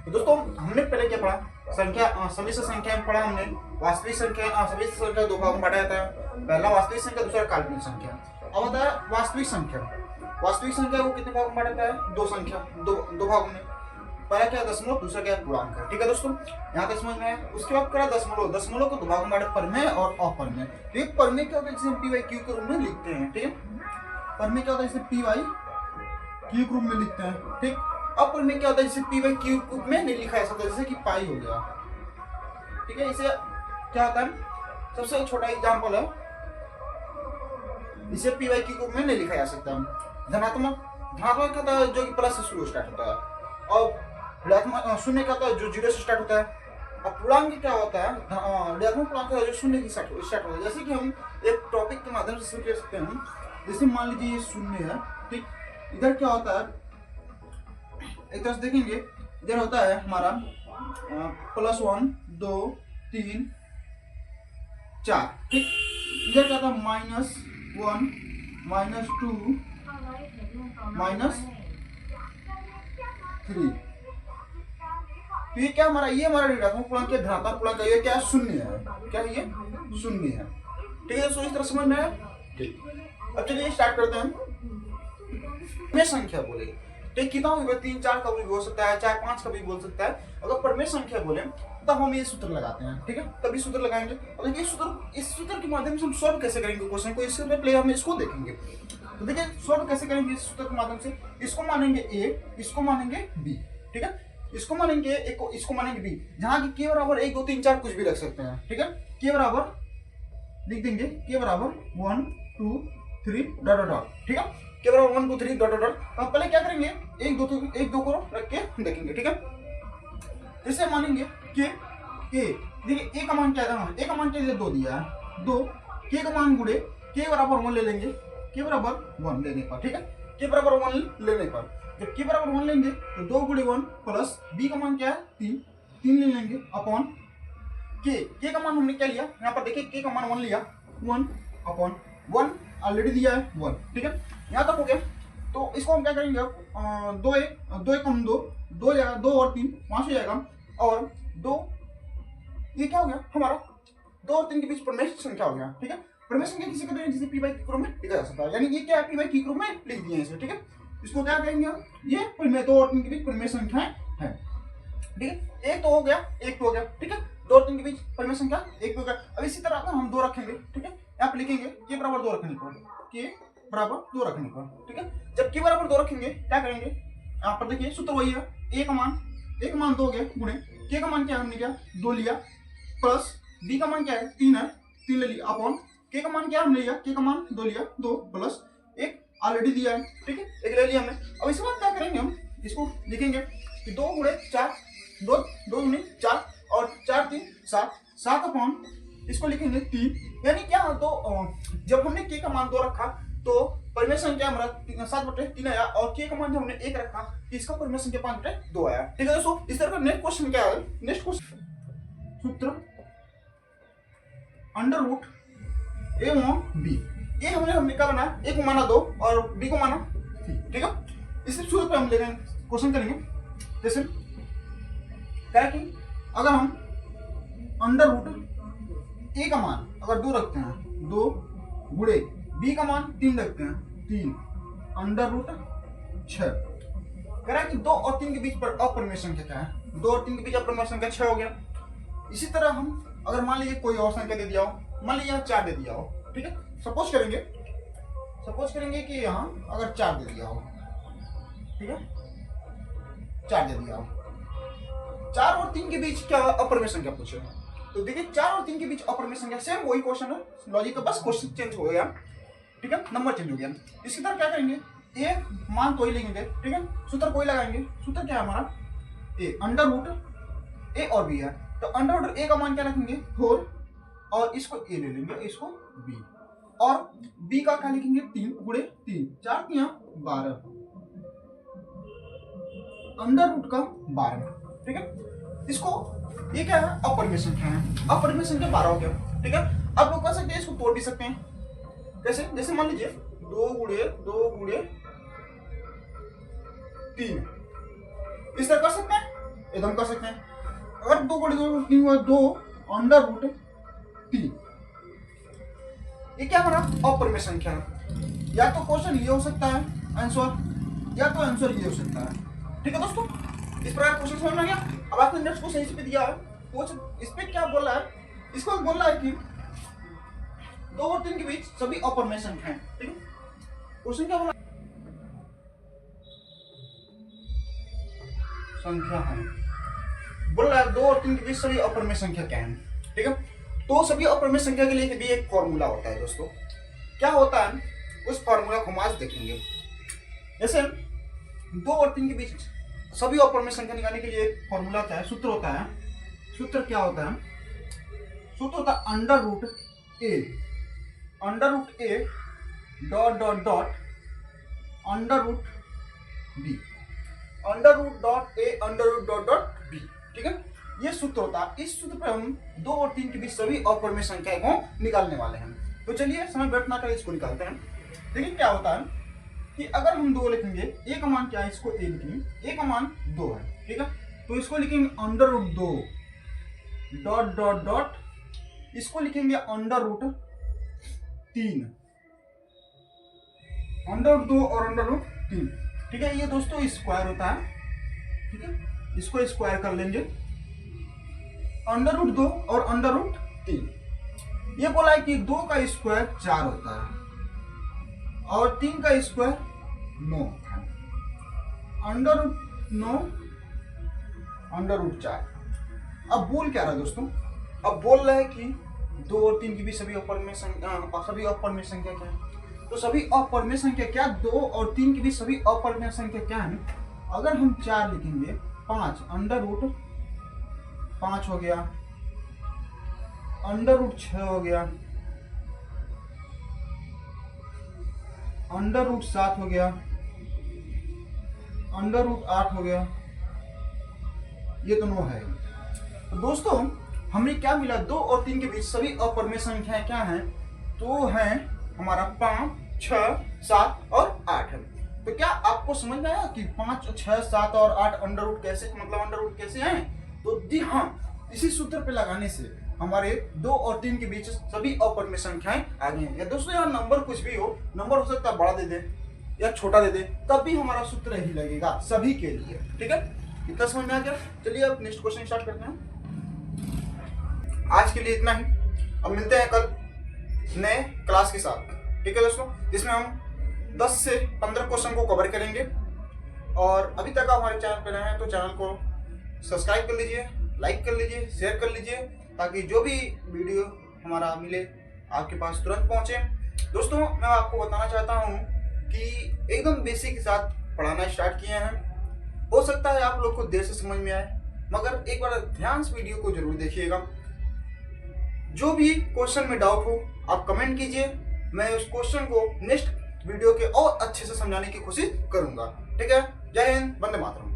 दोस्तों हमने पहले क्या पढ़ा, संख्या समिश्र संख्या में पढ़ा हमने वास्तविक संख्या, समिश्र संख्या दो भागों में बांटा जाता है, पहला वास्तविक संख्या, दूसरा काल्पनिक संख्या। अब होता है वास्तविक संख्या। वास्तविक संख्या को कितने भागों में बांटा जाता है? दो भागों में। पहला क्या है दशमलव, दूसरा क्या है पूर्णांक है। ठीक है दोस्तों, यहाँ तक समझ में आया। उसके बाद करा दशमलव। दशमलव को दो भागों में बांटे, परिमेय और अपरिमेय। तो एक परिमेय क्या होता है जिसे हम पी बाई क्यू के रूप में लिखते हैं। ठीक है, परिमेय क्या होता है जिसे पी बाई क्यू के रूप में लिखते हैं। ठीक, अपरिमेय क्या होता है जिसे पी बाई क्यू के रूप में नहीं लिखा जा सकता, जैसे कि पाई हो गया। ठीक है, इसे क्या होता है, सबसे छोटा एग्जाम्पल है, इसे पी बाई क्यू के रूप में नहीं लिखा जा सकता। धनात्मक धनात्मक क्या होता है जो कि प्लस से शुरू स्टार्ट होता है, और ऋणात्मक शून्य क्या होता है जो जीरो से स्टार्ट होता है। अब पूर्णांक क्या होता है, ऋणात्मक पूर्णांक जो शून्य की स्टार्ट होता है। जैसे कि हम एक टॉपिक के माध्यम से शुरू कर सकते हैं। जैसे मान लीजिए ये शून्य है। ठीक, इधर क्या होता है, एक तरह से देखेंगे, इधर होता है हमारा +1 2 3 4। ठीक, इधर क्या था -1 -2 -3। तो ये क्या हमारा, ये हमारा ऋणात्मक पूर्णांक है, धनात्मक पूर्णांक ये क्या शून्य है, क्या है ये शून्य है। ठीक है, तो इस तरह समझ में आया। ठीक, अब चलिए स्टार्ट करते हैं। परिमेय संख्या बोले तो कितना भी 3 4 का भी बोल सकता है, 4 5 का भी बोल सकता है। अगर परिमेय संख्या बोले तब हम ये सूत्र लगाते हैं। ठीक है, तभी सूत्र लगाएंगे। और देखिए इस सूत्र के माध्यम से हम सॉल्व कैसे करेंगे क्वेश्चन को, इससे पहले हम इसको देखेंगे। तो देखिए सॉल्व कैसे करेंगे इस सूत्र के माध्यम से। इसको मानेंगे ए, इसको मानेंगे बी। ठीक है, इसको मानेंगे ए को, इसको मानेंगे बी। जहां की के बराबर 1 2 3 4 कुछ भी रख सकते हैं। ठीक है, के बराबर लिख देंगे, के बराबर 1 2 3 डॉट डॉट डॉट। ठीक है, के बराबर 1 2 3 डॉट डॉट डॉट। हम पहले क्या करेंगे, 1 2 को रख के देखेंगे। ठीक है, इसे मानेंगे के ए। देखिए ए का मान क्या है, ए का मान क्या 2 दिया है, 2 के का मान गुणे के बराबर 1 ले लेंगे, के बराबर 1 लेने पर। ठीक है, के बराबर 1 लेने पर जब के बराबर 1 लेंगे तो 2 गुणे 1 प्लस बी का मान क्या है 3 ले लेंगे अपॉन के का मान हमने क्या लिया, यहाँ पर देखिए के का मान 1 लिया, 1 अपॉन 1 ऑलरेडी दिया है 1। ठीक है, यहाँ तक हो गया। तो इसको हम क्या करेंगे, 2 1 कम 2 जाएगा, 2 और 3 5 हो जाएगा, और 2 ये क्या हो गया हमारा 2 और 3 के बीच परिमेय संख्या हो गया। ठीक है, परिमेय संख्या किसी कहते हैं जिसे पी बाई क्यू के रूप में लिखा जा सकता है, यानी ये क्या है पी बाई क्यू के रूप में लिख दिए इसे। ठीक है, इसको क्या कहेंगे हम, ये परिमेय 2 और 3 के बीच परिमेय संख्याएं है। ठीक है, एक तो हो गया, एक तो हो गया। ठीक है, 2 और 3 के बीच परिमेय संख्या एक तो हो गया। अब इसी तरह अगर हम 2 रखेंगे, ठीक है, यहाँ पे लिखेंगे के बराबर 2 रखने पर, के बराबर 2 रखने पर। ठीक है, जब के बराबर 2 रखेंगे क्या करेंगे, यहाँ पर देखिए सूत्र वही है, ए का मान 2 गया गुणे के का मान क्या हमने क्या 2 लिया, प्लस बी का मान क्या है 3 है, 3 ले लिया, अपॉन के का मान क्या हमने लिया, के का मान 2 लिया, 2 प्लस 1 ऑलरेडी दिया है। ठीक है, 1 ले लिया हमने। अब इसके बाद क्या करेंगे, हम इसको लिखेंगे कि 2 गुणे 4 2 गुणे 4 और 4 3 7 अपॉन इसको लिखेंगे 3। यानी क्या, तो जब हमने के का मान 2 रखा तो परिमेय संख्या हमारा 7/3 आया, और के का मान जब हमने 1 रखा तो इसका परिमेय संख्या 5/2 आया। ठीक है दोस्तों, इस तरह का नेक्स्ट क्वेश्चन क्या है, नेक्स्ट क्वेश्चन सूत्र अंडर रूट ए ओन बी। ए हमने क्या बनाया, ए को माना 2 और बी को माना 3। ठीक है, इस सूत्र पे हम लेंगे क्वेश्चन करेंगे। जैसे क्या है कि अगर हम अंडर रूट ए का मान अगर 2 रखते हैं, 2 गुणे बी का मान 3 रखते हैं, 3 अंडर रूट 6। कह रहा है कि 2 और 3 के बीच पर अपरिमेय संख्या क्या है, 2 और 3 के बीच अपरिमेय संख्या 6 हो गया। इसी तरह हम अगर मान लीजिए कोई और संख्या दे दिया हो, मान लीजिए यहाँ 4 दे दिया हो। ठीक है, सपोज करेंगे कि यहाँ अगर 4 दे दिया हो, ठीक है 4 दे दिया हो, 4 और 3 के बीच क्या अपरिमेय संख्या पूछे। तो देखिए 4 और 3 के बीच अपरिमेय संख्या, सेम वही क्वेश्चन है, लॉजिक का बस क्वेश्चन चेंज हो गया। ठीक है, नंबर चेंज हो गया। इसकी तरह क्या करेंगे, ए मान तो ही लेंगे। ठीक है, सूत्र कोई लगाएंगे, सूत्र क्या है हमारा ए अंडर रूट ए और बी है, तो अंडर रूट ए का मान क्या रखेंगे 4, और इसको ए ले लेंगे, इसको बी, और बी का क्या लिखेंगे 3 गुणे 3 4 3 12 अंडर रूट का 12। ठीक है, इसको ये क्या है अपरिमेय संख्या है, अपरिमेय संख्या 12 हो गया। ठीक है, अब लोग कर सकते हैं इसको तोड़ भी सकते हैं। कैसे, जैसे मान लीजिए 2 गुणे 3 इस तरह कर सकते हैं, एकदम कर सकते हैं। अगर 2 बड़ी 2 नहीं हुआ 2 अंडर रूट 3, ये क्या हमारा अपरिमेय संख्या है। या तो क्वेश्चन ये हो सकता है आंसर, या तो आंसर ये हो सकता है। ठीक है दोस्तों, इस प्रकार क्वेश्चन समझ में आ गया। अब आपने नेक्स्ट को सही से दिया है, इस पे क्या बोल रहा है, इसको बोल रहा है कि 2 और 3 के बीच सभी अपरिमेय संख्या है। ठीक है, क्वेश्चन क्या बोला, संख्या है, बोल रहा है 2 और 3 के बीच सभी अपरिमेय संख्या क्या है। ठीक है, तो सभी अपरिमेय संख्या के लिए भी एक फॉर्मूला होता है दोस्तों। क्या होता है, उस फॉर्मूला को हम आज देखेंगे। जैसे 2 और 3 के बीच सभी अपरिमेय संख्या निकालने के लिए एक फॉर्मूला होता है, सूत्र होता है। सूत्र क्या होता है, सूत्र होता है under root A dot dot dot under root B, under root dot A under root dot dot B. ठीक है, ये सूत्र होता है। इस सूत्र पर हम 2 और 3 के बीच सभी अपरिमेय संख्याएं को निकालने वाले हैं। तो चलिए समय व्यर्थ ना कर इसको निकालते हैं। देखिए क्या होता है कि अगर हम 2 लिखेंगे, ए का मान क्या है, इसको ए लिखेंगे, ए का मान 2 है। ठीक है, तो इसको लिखेंगे under root 2 dot dot dot, इसको लिखेंगे अंडर रूट 3, अंडर रूट 2 और अंडर रूट 3। ठीक है, ये दोस्तों स्क्वायर होता है। ठीक है, इसको स्क्वायर कर लेंगे, अंडर रूट 2 और अंडर रूट 3। ये बोला है कि 2 का स्क्वायर 4 होता है और 3 का स्क्वायर 9 होता है, अंडर रूट 9 अंडर रूट 4। अब बोल क्या रहा है दोस्तों, अब बोल रहा है कि 2 और 3 की भी सभी अपरिमेय संख्या क्या है। तो सभी अपरिमेय संख्या क्या, 2 और 3 की भी सभी अपरिमेय संख्या क्या है। अगर हम 4 लिखेंगे, 5 अंडर रूट 5 हो गया, अंडर रूट 6 हो गया, अंडर रूट 7 हो गया, अंडर रूट 8 हो गया, ये तो 9 है। तो दोस्तों हमें क्या मिला, 2 और 3 के बीच सभी अपरिमेय संख्याएं क्या हैं, तो है हमारा 5, 6, 7 और 8 है। तो क्या आपको समझ में आया कि 5, 6, 7 और 8 अंडर रूट कैसे, मतलब अंडर रूट कैसे हैं। तो जी हाँ, इसी सूत्र पे लगाने से हमारे 2 और 3 के बीच सभी अपरिमेय संख्याएं आ गई हैं। या दोस्तों यहाँ नंबर कुछ भी हो, नंबर हो सकता है बड़ा दे दे या छोटा दे दे, तब भी हमारा सूत्र ही लगेगा सभी के लिए। ठीक है, इतना समझ में आ गया। चलिए अब नेक्स्ट क्वेश्चन स्टार्ट करते हैं। आज के लिए इतना ही, अब मिलते हैं कल नए क्लास के साथ। ठीक है दोस्तों, जिसमें हम 10 से 15 क्वेश्चन को कवर करेंगे। और अभी तक आप हमारे चैनल पर नए हैं तो चैनल को सब्सक्राइब कर लीजिए, लाइक कर लीजिए, शेयर कर लीजिए, ताकि जो भी वीडियो हमारा मिले आपके पास तुरंत पहुंचे। दोस्तों मैं आपको बताना चाहता हूं कि एकदम बेसिक के साथ पढ़ाना स्टार्ट किए हैं। हो सकता है आप लोग को देर से समझ में आए, मगर एक बार ध्यान से वीडियो को जरूर देखिएगा। जो भी क्वेश्चन में डाउट हो आप कमेंट कीजिए, मैं उस क्वेश्चन को नेक्स्ट वीडियो के और अच्छे से समझाने की कोशिश करूंगा। ठीक है, जय हिंद, वंदे मातरम।